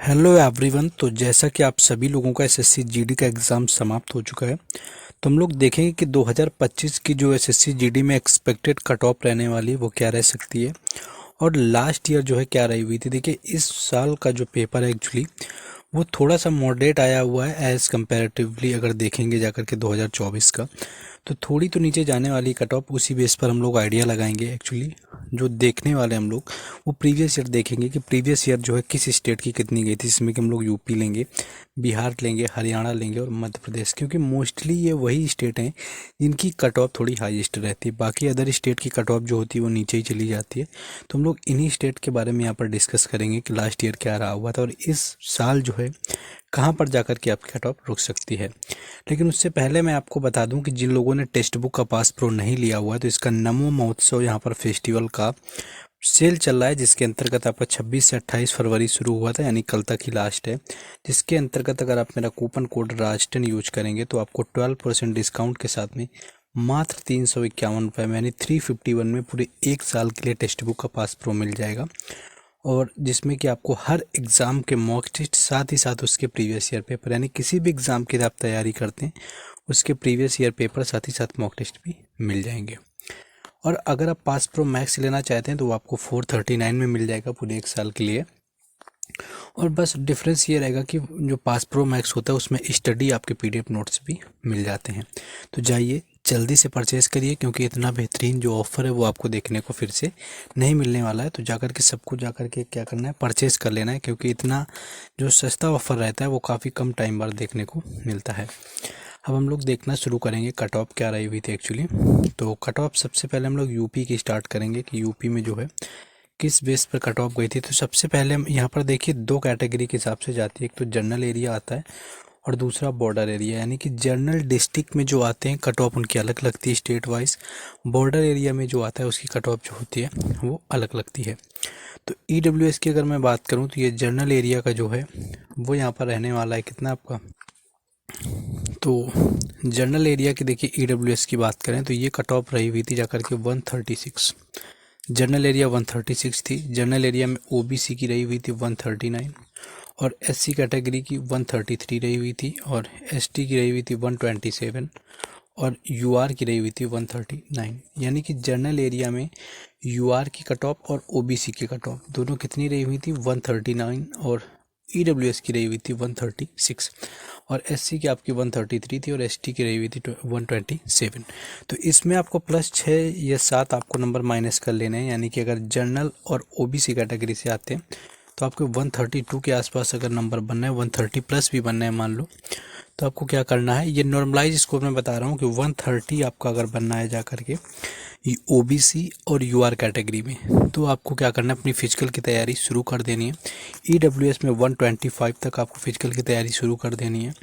Hello everyone. तो जैसा कि आप सभी लोगों का एसएससी जीडी का एग्ज़ाम समाप्त हो चुका है, तो हम लोग देखेंगे कि 2025 की जो एसएससी जीडी में एक्सपेक्टेड कट ऑफ रहने वाली है वो क्या रह सकती है और लास्ट ईयर जो है क्या रही हुई थी। देखिए, इस साल का जो पेपर है एक्चुअली वो थोड़ा सा मॉडरेट आया हुआ है एज़ कंपैरेटिवली। अगर देखेंगे जाकर के 2024 का, तो थोड़ी तो नीचे जाने वाली कट ऑफ, उसी बेस पर हम लोग आइडिया लगाएंगे। एक्चुअली जो देखने वाले हम लोग वो प्रीवियस ईयर देखेंगे कि प्रीवियस ईयर जो है किस स्टेट की कितनी गई थी, जिसमें कि हम लोग यूपी लेंगे, बिहार लेंगे, हरियाणा लेंगे और मध्य प्रदेश, क्योंकि मोस्टली ये वही स्टेट हैं जिनकी कट ऑफ थोड़ी हाईएस्ट रहती है। बाकी अदर स्टेट की कट ऑफ जो होती है वो नीचे ही चली जाती है। तो हम लोग इन्हीं स्टेट के बारे में यहाँ पर डिस्कस करेंगे कि लास्ट ईयर क्या रहा हुआ था और इस साल जो है कहाँ पर जाकर के आपकी कट ऑफ रुक सकती है। लेकिन उससे पहले मैं आपको बता दूं कि जिन लोगों ने टेक्स्ट बुक का पास प्रो नहीं लिया हुआ है, तो इसका नमो महोत्सव यहाँ पर फेस्टिवल का सेल चल रहा है, जिसके अंतर्गत आपका 26 से 28 फरवरी शुरू हुआ था, यानी कल तक ही लास्ट है। जिसके अंतर्गत अगर आप मेरा कूपन कोड राज10 यूज करेंगे तो आपको 12% डिस्काउंट के साथ में मात्र 351 रुपये में, यानी 351 में पूरे एक साल के लिए टेक्स्ट बुक का पास प्रो मिल जाएगा। और जिसमें कि आपको हर एग्ज़ाम के मॉक टेस्ट, साथ ही साथ उसके प्रीवियस ईयर पेपर, यानी किसी भी एग्ज़ाम की आप तैयारी करते हैं उसके प्रीवियस ईयर पेपर, साथ ही साथ मॉक टेस्ट भी मिल जाएंगे। और अगर आप पास प्रो मैक्स लेना चाहते हैं तो वो आपको 439 में मिल जाएगा पूरे एक साल के लिए। और बस डिफरेंस ये रहेगा कि जो पास प्रो मैक्स होता है उसमें स्टडी आपके पीडीएफ नोट्स भी मिल जाते हैं। तो जाइए जल्दी से परचेज़ करिए, क्योंकि इतना बेहतरीन जो ऑफ़र है वो आपको देखने को फिर से नहीं मिलने वाला है। तो जाकर के सबको जाकर के क्या करना है, परचेज़ कर लेना है, क्योंकि इतना जो सस्ता ऑफ़र रहता है वो काफ़ी कम टाइम बाद देखने को मिलता है। अब हम लोग देखना शुरू करेंगे कट ऑफ क्या रही हुई थी एक्चुअली। तो कट ऑफ सबसे पहले हम लोग यूपी की स्टार्ट करेंगे कि यूपी में जो है किस बेस पर कट ऑफ गई थी। तो सबसे पहले हम यहाँ पर देखिए दो कैटेगरी के हिसाब से जाती है, एक तो जनरल एरिया आता है और दूसरा बॉर्डर एरिया। यानी कि जनरल डिस्ट्रिक्ट में जो आते हैं कट ऑफ उनकी अलग लगती है स्टेट वाइज, बॉर्डर एरिया में जो आता है उसकी कट ऑफ जो होती है वो अलग लगती है। तो ईडब्ल्यूएस की अगर मैं बात करूँ तो ये जनरल एरिया का जो है वो यहाँ पर रहने वाला है कितना आपका। तो जनरल एरिया की देखिए ईडब्ल्यूएस की बात करें तो ये कट ऑफ रही हुई थी जाकर के 136। जनरल एरिया 136 थी। जनरल एरिया में ओबीसी की रही हुई थी 139 और एससी कैटेगरी की 133 रही हुई थी और एसटी की रही हुई थी 127 और यूआर की रही हुई थी 139। यानी कि जनरल एरिया में यूआर की कट ऑफ और ओबीसी की कट ऑफ दोनों कितनी रही हुई थी 139 और ईडब्ल्यूएस की रही हुई थी 136 और एससी की आपकी 133 थी और एसटी की रही हुई थी 127। तो इसमें आपको प्लस 6 या 7 आपको नंबर माइनस कर लेने हैं। यानी कि अगर जनरल और ओबीसी कैटेगरी से आते हैं तो आपके 132 के आसपास अगर नंबर बनना है, 130 प्लस भी बनना है मान लो, तो आपको क्या करना है, ये नॉर्मलाइज स्कोर में बता रहा हूँ कि 130 आपका अगर बनना है जा करके ओबीसी और यूआर कैटेगरी में, तो आपको क्या करना है, अपनी फिजिकल की तैयारी शुरू कर देनी है। ईडब्ल्यूएस में 125 तक आपको फिजिकल की तैयारी शुरू कर देनी है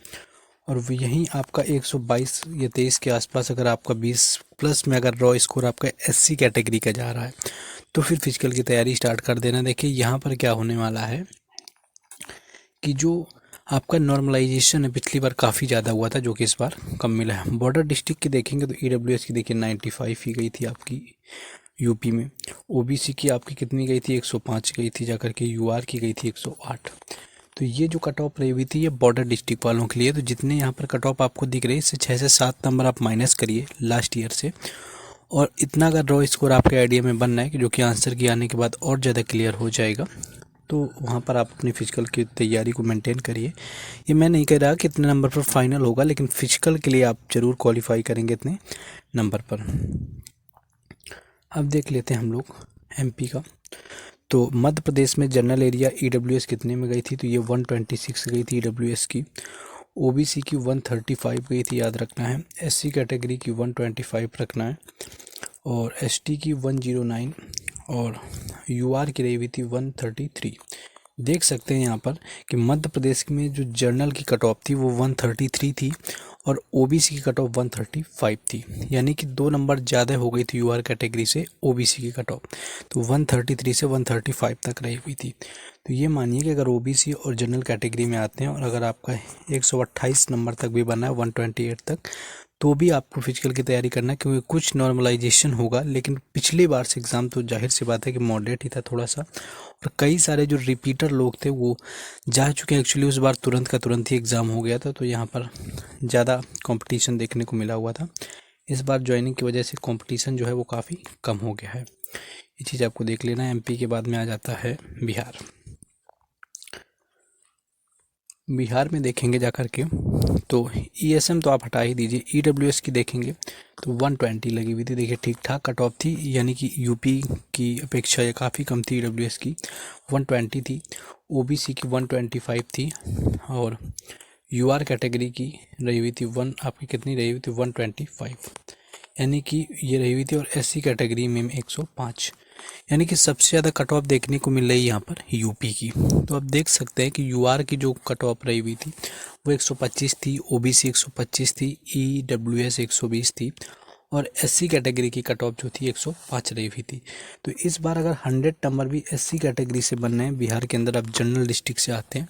और यहीं आपका 122 या 23 के आसपास अगर आपका 20 प्लस में अगर रॉ स्कोर आपका एससी कैटेगरी का जा रहा है तो फिर फिजिकल की तैयारी स्टार्ट कर देना। देखिए यहाँ पर क्या होने वाला है कि जो आपका नॉर्मलाइजेशन है पिछली बार काफ़ी ज़्यादा हुआ था, जो कि इस बार कम मिला है। बॉर्डर डिस्ट्रिक्ट की देखेंगे तो ईडब्ल्यूएस की देखिए 95 ही गई थी आपकी यूपी में। ओबीसी की आपकी कितनी गई थी 105 गई थी जाकर के, यूआर की गई थी 108। तो ये जो कट ऑफ रही हुई थी ये बॉर्डर डिस्ट्रिक्ट वालों के लिए। तो जितने यहाँ पर कट ऑफ आपको दिख रही है इससे 6 से 7 नंबर आप माइनस करिए लास्ट ईयर से, और इतना अगर रॉ स्कोर आपके आइडिया में बनना है कि जो कि आंसर की आने के बाद और ज़्यादा क्लियर हो जाएगा, तो वहाँ पर आप अपनी फिजिकल की तैयारी को मेंटेन करिए। ये मैं नहीं कह रहा कि इतने नंबर पर फाइनल होगा, लेकिन फिजिकल के लिए आप ज़रूर क्वालिफाई करेंगे इतने नंबर पर। अब देख लेते हैं हम लोग एमपी का। तो मध्य प्रदेश में जनरल एरिया ईडब्ल्यूएस कितने में गई थी, तो ये 126 गई थी ईडब्ल्यूएस की। ओबीसी की 135 गई थी, याद रखना है। एससी कैटेगरी की 125 रखना है और एसटी की 109 और यूआर की रही हुई थी 133। देख सकते हैं यहाँ पर कि मध्य प्रदेश में जो जर्नल की कट ऑफ थी वो 133 थी और ओबीसी की कट ऑफ 135 थी। यानी कि 2 नंबर ज़्यादा हो गई थी यूआर कैटेगरी से ओबीसी की कट ऑफ, तो 133 से 135 तक रही हुई थी। तो ये मानिए कि अगर ओबीसी और जनरल कैटेगरी में आते हैं और अगर आपका 128 नंबर तक भी बना है 128 तक, तो भी आपको फिजिकल की तैयारी करना है, क्योंकि कुछ नॉर्मलाइजेशन होगा। लेकिन पिछली बार से एग्ज़ाम तो जाहिर सी बात है कि मॉडरेट ही था थोड़ा सा, और कई सारे जो रिपीटर लोग थे वो जा चुके हैं। एक्चुअली उस बार तुरंत का तुरंत ही एग्ज़ाम हो गया था, तो यहाँ पर ज़्यादा कंपटीशन देखने को मिला हुआ था। इस बार ज्वाइनिंग की वजह से कंपटीशन जो है वो काफ़ी कम हो गया है। ये चीज़ आपको देख लेना है। एमपी के बाद में आ जाता है बिहार। बिहार में देखेंगे जा कर के तो ईएसएम तो आप हटा ही दीजिए। ईडब्ल्यूएस की देखेंगे तो 120 लगी हुई थी। देखिए ठीक ठाक कट ऑफ थी, यानी कि यूपी की अपेक्षा ये काफ़ी कम थी। ईडब्ल्यूएस की 120 थी, ओबीसी की 125 थी, और यूआर कैटेगरी की रही हुई थी आपकी कितनी रही हुई थी 125, यानी कि ये रही हुई थी। और एससी कैटेगरी में 105, यानी कि सबसे ज़्यादा कट ऑफ देखने को मिल रही है यहाँ पर यूपी की। तो आप देख सकते हैं कि यूआर की जो कट ऑफ रही हुई थी वो 125 थी, ओबीसी 125 थी, ईडब्ल्यूएस 120 थी, और एससी कैटेगरी की कट ऑफ जो थी 105 रही हुई थी। तो इस बार अगर 100 नंबर भी एससी कैटेगरी से बनने हैं बिहार के अंदर, आप जनरल डिस्ट्रिक्ट से आते हैं,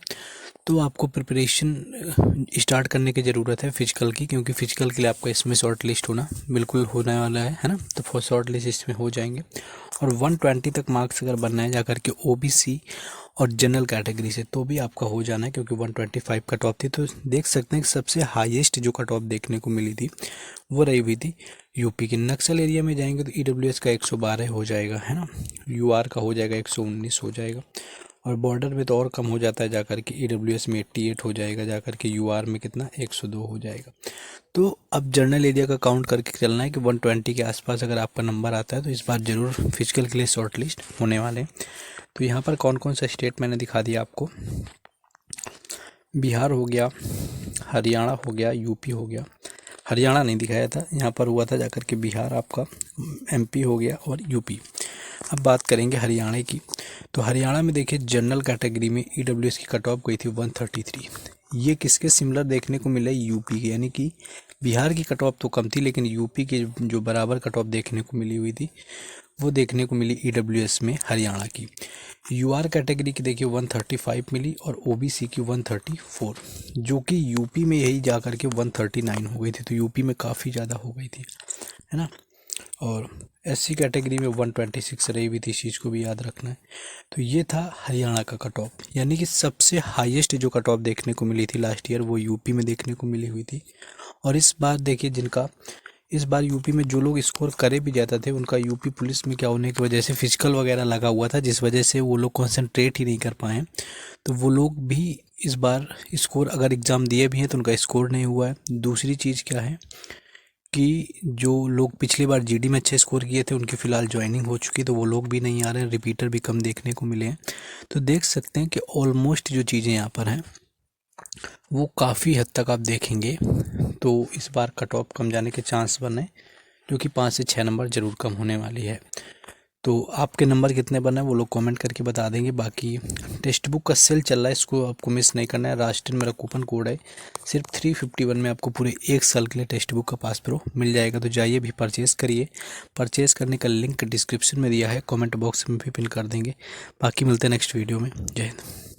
तो आपको प्रिपरेशन स्टार्ट करने की ज़रूरत है फिजिकल की, क्योंकि फिजिकल के लिए आपका इसमें शॉर्ट लिस्ट होना बिल्कुल होने वाला है ना। तो शॉर्ट लिस्ट इसमें हो जाएंगे, और 120 तक मार्क्स अगर बनना है जाकर के ओबीसी और जनरल कैटेगरी से, तो भी आपका हो जाना है, क्योंकि 125 कट ऑफ थी। तो देख सकते हैं कि सबसे हाईएस्ट जो कट ऑफ देखने को मिली थी वो रही हुई थी यूपी की। नक्सल एरिया में जाएंगे तो ईडब्ल्यूएस का 112 हो जाएगा, है ना। यूआर का हो जाएगा 119 हो जाएगा, और बॉर्डर में तो और कम हो जाता है जाकर के। ईडब्ल्यूएस में 88 हो जाएगा, जाकर के यूआर में कितना 102 हो जाएगा। तो अब जनरल एरिया का काउंट करके चलना है कि 120 के आसपास अगर आपका नंबर आता है तो इस बार ज़रूर फिजिकल के लिए शॉर्ट लिस्ट होने वाले हैं। तो यहाँ पर कौन कौन सा स्टेट मैंने दिखा दिया आपको। बिहार हो गया, हरियाणा हो गया, यूपी हो गया। हरियाणा नहीं दिखाया था, यहाँ पर हुआ था जाकर के बिहार आपका, एमपी हो गया और यूपी। अब बात करेंगे हरियाणा की। तो हरियाणा में देखिए जनरल कैटेगरी में ईडब्ल्यूएस की कट ऑफ गई थी 133। ये किसके सिमिलर देखने को मिला, यूपी के, यानी कि बिहार की कट ऑफ तो कम थी, लेकिन यूपी की जो बराबर कट ऑफ देखने को मिली हुई थी वो देखने को मिली ईडब्ल्यूएस में हरियाणा की। यूआर कैटेगरी की देखिए 135 मिली, और ओबीसी की 134, जो कि यूपी में यही जा कर के 139 हो गई थी। तो यूपी में काफ़ी ज़्यादा हो गई थी, है ना। और एससी कैटेगरी में 126 रही हुई थी, इस चीज़ को भी याद रखना है। तो ये था हरियाणा का कट ऑफ, यानी कि सबसे हाईएस्ट जो कट ऑफ देखने को मिली थी लास्ट ईयर वो यूपी में देखने को मिली हुई थी। और इस बार देखिए जिनका इस बार यूपी में जो लोग स्कोर करे भी जाते थे, उनका यूपी पुलिस में क्या होने की वजह से फिजिकल वगैरह लगा हुआ था, जिस वजह से वो लोग कंसंट्रेट ही नहीं कर पाए। तो वो लोग भी इस बार स्कोर अगर एग्ज़ाम दिए भी हैं तो उनका स्कोर नहीं हुआ है। दूसरी चीज़ क्या है कि जो लोग पिछली बार जीडी में अच्छे स्कोर किए थे उनकी फ़िलहाल ज्वाइनिंग हो चुकी है, तो वो लोग भी नहीं आ रहे हैं, रिपीटर भी कम देखने को मिले हैं। तो देख सकते हैं कि ऑलमोस्ट जो चीज़ें यहाँ पर हैं वो काफ़ी हद तक आप देखेंगे तो इस बार कट ऑफ कम जाने के चांस बने, जो कि 5 से 6 नंबर ज़रूर कम होने वाली है। तो आपके नंबर कितने बने वो लोग कमेंट करके बता देंगे। बाकी टेक्स्ट बुक का सेल चल रहा है, इसको आपको मिस नहीं करना है। राष्ट्रीय मेरा कूपन कोड है, सिर्फ 351 में आपको पूरे 1 साल के लिए टेक्स्ट बुक का पास प्रो मिल जाएगा। तो जाइए भी परचेज़ करिए। परचेज़ करने का लिंक डिस्क्रिप्शन में दिया है, कमेंट बॉक्स में भी पिन कर देंगे। बाकी मिलते हैं नेक्स्ट वीडियो में। जय हिंद।